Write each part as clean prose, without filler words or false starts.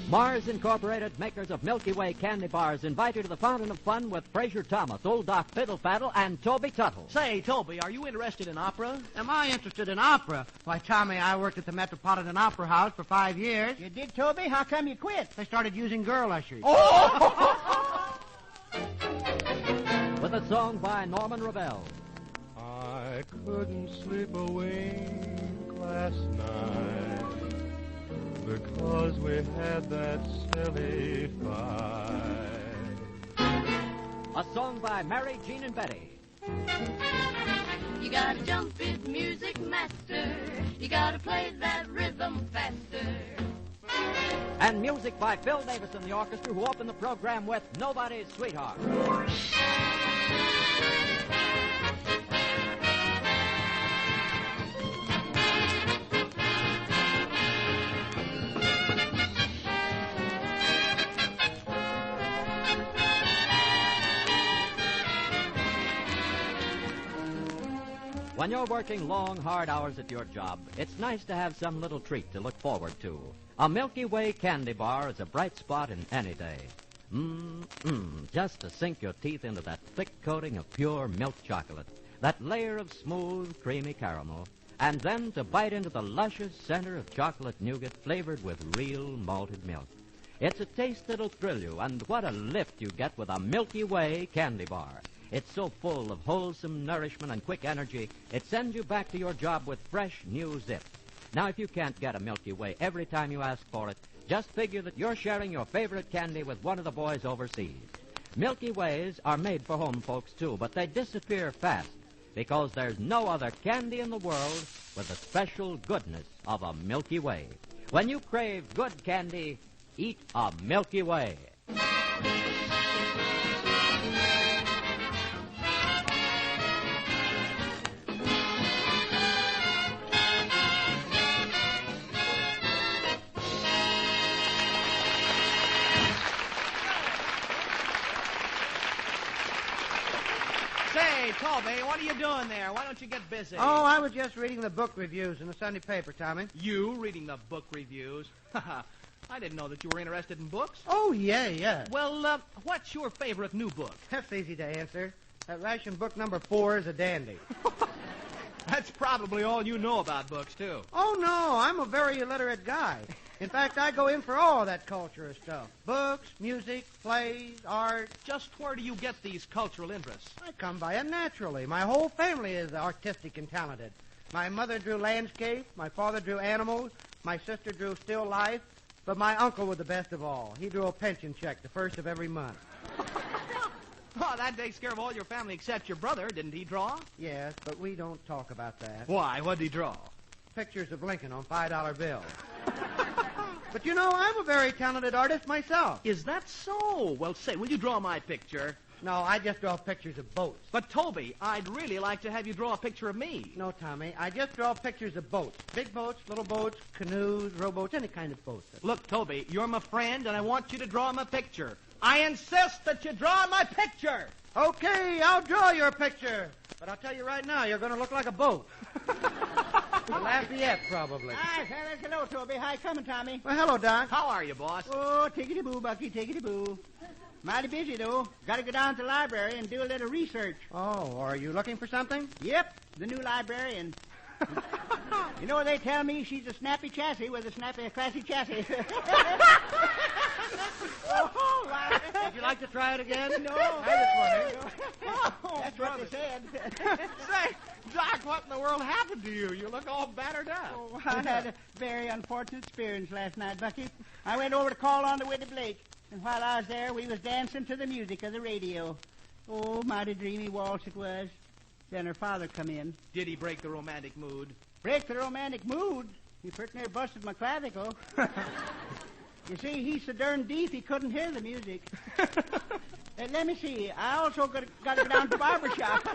Mars Incorporated, makers of Milky Way candy bars, invite you to the Fountain of Fun with Fraser Thomas, Old Doc Fiddle Faddle, and Toby Tuttle. Say, Toby, are you interested in opera? Am I interested in opera? Why, Tommy, I worked at the Metropolitan Opera House for 5 years. You did, Toby? How come you quit? They started using girl ushers. Oh! With a song by Norman Revell. I couldn't sleep a wink last night because we had that silly fight. A song by Mary, Jean, and Betty. You gotta jump it, music master. You gotta play that rhythm faster. And music by Phil Davis and the orchestra, who opened the program with Nobody's Sweetheart. When you're working long, hard hours at your job, it's nice to have some little treat to look forward to. A Milky Way candy bar is a bright spot in any day. Just to sink your teeth into that thick coating of pure milk chocolate, that layer of smooth, creamy caramel, and then to bite into the luscious center of chocolate nougat flavored with real malted milk. It's a taste that'll thrill you, and what a lift you get with a Milky Way candy bar. It's so full of wholesome nourishment and quick energy, it sends you back to your job with fresh, new zip. Now, if you can't get a Milky Way every time you ask for it, just figure that you're sharing your favorite candy with one of the boys overseas. Milky Ways are made for home folks, too, but they disappear fast because there's no other candy in the world with the special goodness of a Milky Way. When you crave good candy, eat a Milky Way. Say, Toby, what are you doing there? Why don't you get busy? Oh, I was just reading the book reviews in the Sunday paper, Tommy. You reading the book reviews? I didn't know that you were interested in books. Oh, yeah. Well, what's your favorite new book? That's easy to answer. That ration book number 4 is a dandy. That's probably all you know about books, too. Oh, no, I'm a very illiterate guy. In fact, I go in for all that culture stuff. Books, music, plays, art. Just where do you get these cultural interests? I come by it naturally. My whole family is artistic and talented. My mother drew landscape, my father drew animals, my sister drew still life, but my uncle was the best of all. He drew a pension check the first of every month. Oh, that takes care of all your family except your brother. Didn't he draw? Yes, but we don't talk about that. Why? What'd he draw? Pictures of Lincoln on $5 bills. But you know, I'm a very talented artist myself. Is that so? Well, say, will you draw my picture? No, I just draw pictures of boats. But, Toby, I'd really like to have you draw a picture of me. No, Tommy, I just draw pictures of boats. Big boats, little boats, canoes, rowboats, any kind of boats. Look, Toby, you're my friend, and I want you to draw my picture. I insist that you draw my picture. Okay, I'll draw your picture. But I'll tell you right now, you're going to look like a boat. Lafayette, probably. Hi, fellas. Hello, Toby. Hi, coming, Tommy. Well, hello, Doc. How are you, boss? Oh, tickety-boo, Bucky, tickety-boo. Mighty busy, though. Got to go down to the library and do a little research. Oh, are you looking for something? Yep, the new librarian. You know, they tell me she's a snappy chassis with a classy chassis. Oh, wow. Would you like to try it again? No. I just wondered. Oh, that's what they said. Say, Doc, what in the world happened to you? You look all battered up. Oh, I had a very unfortunate experience last night, Bucky. I went over to call on the Whitney Blake, and while I was there, we was dancing to the music of the radio. Oh, mighty dreamy waltz it was. Then her father come in. Did he break the romantic mood? Break the romantic mood? He pretty near busted my clavicle. You see, he's so darn deaf he couldn't hear the music. Let me see. I also got to go down to the barber shop.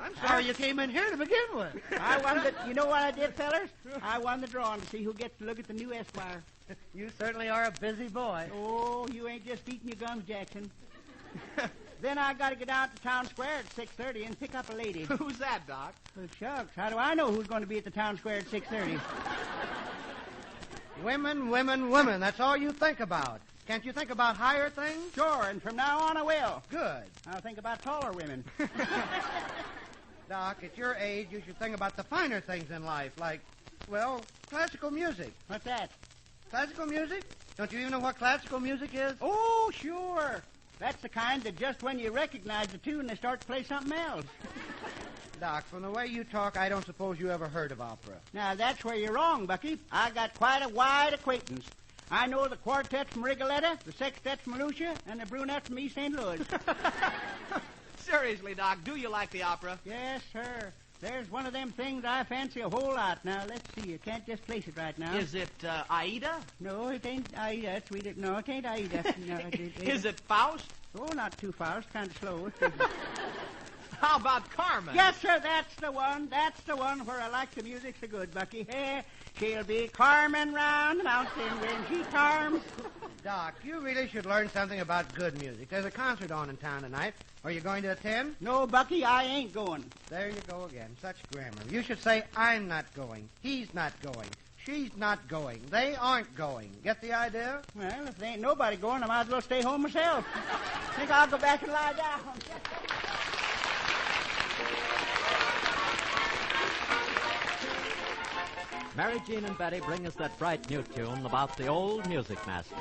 I'm sorry you came in here to begin with. I won the... You know what I did, fellers? I won the drawing to see who gets to look at the new Esquire. You certainly are a busy boy. Oh, you ain't just eating your gums, Jackson. Then I got to get down to town square at 6:30 and pick up a lady. Who's that, Doc? Well, shucks, how do I know who's going to be at the town square at 6:30? Women, women, women. That's all you think about. Can't you think about higher things? Sure, and from now on I will. Good. I'll think about taller women. Doc, at your age, you should think about the finer things in life, like, well, classical music. What's that? Classical music? Don't you even know what classical music is? Oh, sure. That's the kind that just when you recognize the tune, they start to play something else. Doc, from the way you talk, I don't suppose you ever heard of opera. Now, that's where you're wrong, Bucky. I got quite a wide acquaintance. I know the quartets from Rigoletto, the sextets from Lucia, and the brunettes from East St. Louis. Seriously, Doc, do you like the opera? Yes, sir. There's one of them things I fancy a whole lot. Now, let's see. I can't just place it right now. Is it Aida? No, it ain't Aida. It's sweet. No, it ain't Aida. No, Is it Faust? Oh, not too fast. Kind of slow. How about Carmen? Yes, sir, that's the one. That's the one where I like the music so good, Bucky. She'll be Carmen round the mountain when she charms. Doc, you really should learn something about good music. There's a concert on in town tonight. Are you going to attend? No, Bucky, I ain't going. There you go again. Such grammar. You should say, I'm not going. He's not going. She's not going. They aren't going. Get the idea? Well, if there ain't nobody going, I might as well stay home myself. Think I'll go back and lie down. Mary Jean and Betty bring us that bright new tune about the old music master.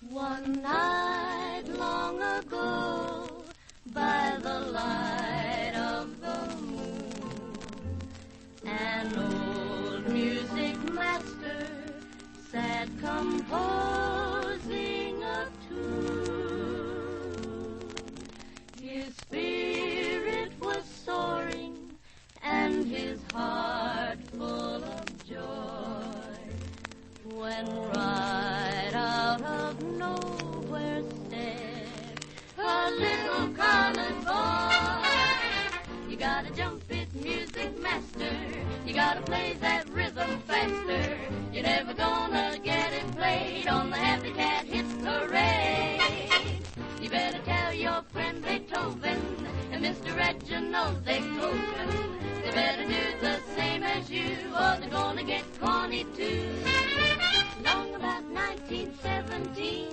One night long ago, by the light of the moon, an old music master sat composing a tune. His spirit was soaring and his heart full of joy, when right out of nowhere stepped a little colored boy. You gotta jump it, music master, you gotta play that rhythm faster. You're never gonna get it played on the Happy Cat Hit Parade. You better tell your friend Beethoven and Mr. Reginald Beethoven. They better do the same as you, or they're gonna get corny too. Long about 1917,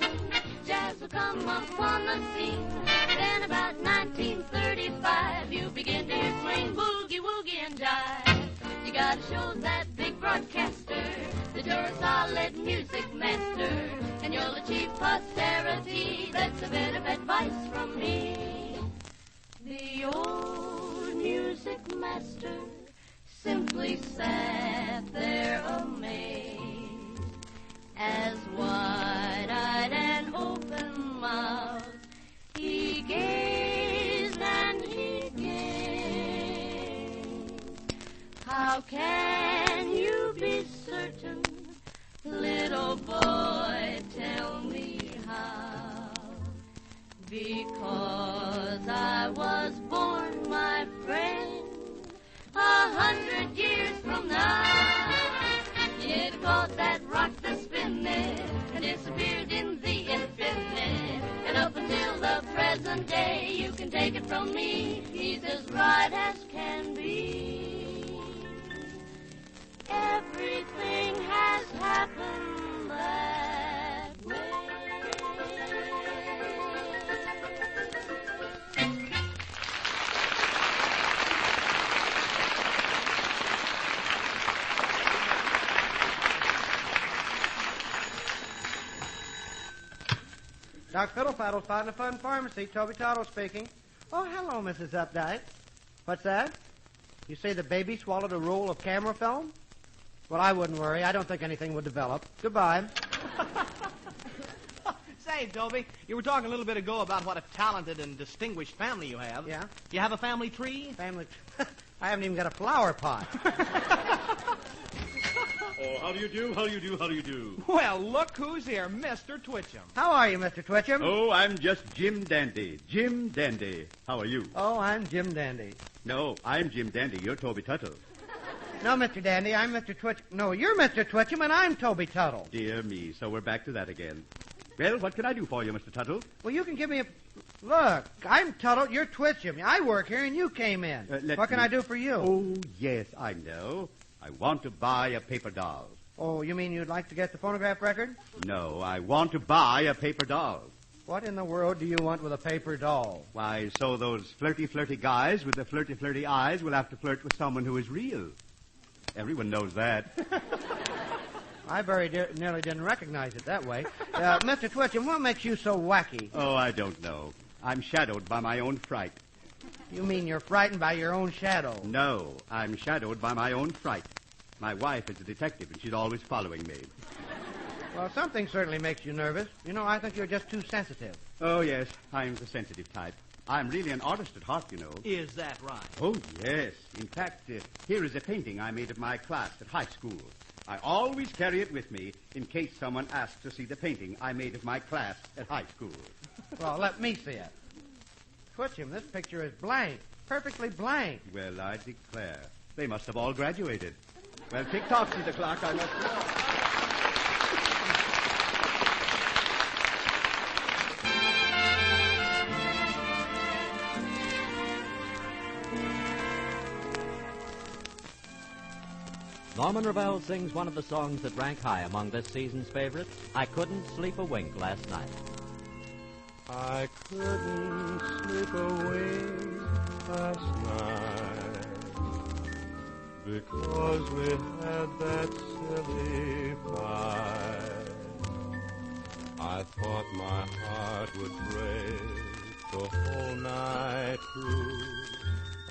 jazz will come upon the scene. Then about 1935, you begin to hear swing, boogie, woogie, and jive. You gotta show that big broadcaster that you're a solid music master, and you'll achieve posterity. That's a bit of advice from me. The old music master simply sat there amazed, as wide-eyed and open-mouthed he gazed and he gazed. How can you be certain, little boy, tell me how? Because I was born, my friend, 100 years from now. It caught that rock the spinning and disappeared in the infinite. And up until the present day, you can take it from me, he's as right as can be. Everything has happened that way. Doc Fiddlefaddle's Fountain of Fun Pharmacy. Toby Tuttle speaking. Oh, hello, Mrs. Updike. What's that? You say the baby swallowed a roll of camera film? Well, I wouldn't worry. I don't think anything would develop. Goodbye. Say, Toby, you were talking a little bit ago about what a talented and distinguished family you have. Yeah? You have a family tree? Family... I haven't even got a flower pot. Oh, how do you do? How do you do? How do you do? Well, look who's here, Mr. Twitcham. How are you, Mr. Twitcham? Oh, I'm just Jim Dandy. Jim Dandy. How are you? Oh, I'm Jim Dandy. No, I'm Jim Dandy. You're Toby Tuttle. No, Mr. Dandy, I'm Mr. Twitcham. No, you're Mr. Twitcham, and I'm Toby Tuttle. Dear me, so we're back to that again. Well, what can I do for you, Mr. Tuttle? Well, you can give me a... Look, I'm Tuttle, you're Twitcham. I work here and you came in. What can I do for you? Oh, yes, I know. I want to buy a paper doll. Oh, you mean you'd like to get the phonograph record? No, I want to buy a paper doll. What in the world do you want with a paper doll? Why, so those flirty guys with the flirty eyes will have to flirt with someone who is real. Everyone knows that. I very nearly didn't recognize it that way. Mr. Twitcham, what makes you so wacky? Oh, I don't know. I'm shadowed by my own fright. You mean you're frightened by your own shadow? No, I'm shadowed by my own fright. My wife is a detective, and she's always following me. Well, something certainly makes you nervous. You know, I think you're just too sensitive. Oh, yes, I'm the sensitive type. I'm really an artist at heart, you know. Is that right? Oh, yes. In fact, here is a painting I made of my class at high school. I always carry it with me in case someone asks to see the painting I made of my class at high school. Well, let me see it. Twitcham, this picture is blank. Perfectly blank. Well, I declare. They must have all graduated. Well, tick-tock to the clock, I must go. Norman Revell sings one of the songs that rank high among this season's favorites, I Couldn't Sleep a Wink Last Night. I couldn't sleep a wink last night because we had that silly fight. I thought my heart would break the whole night through.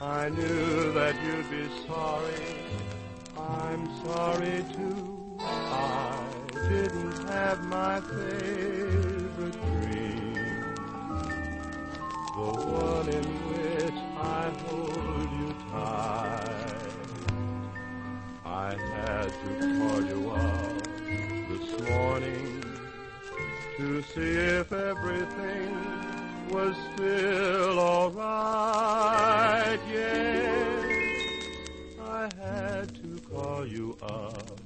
I knew that you'd be sorry. I'm sorry too. I didn't have my favorite dream, the one in which I hold you tight. I had to call you up this morning to see if everything was still all right. Yes, I had to call you up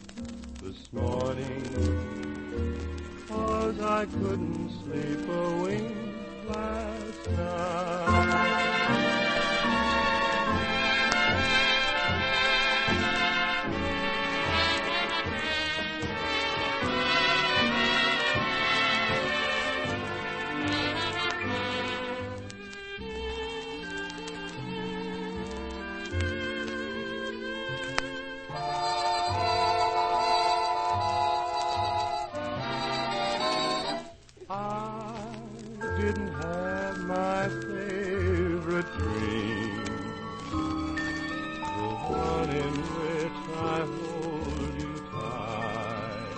this morning 'cause I couldn't sleep a wink last night. Didn't have my favorite dream, the one in which I hold you tight.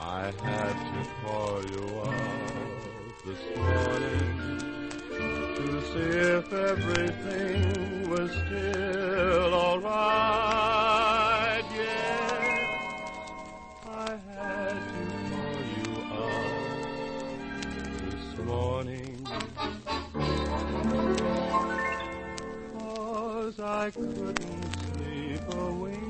I had to call you up this morning to see if everything was still all right. Yes, I had to call you up this morning 'cause I couldn't sleep a wink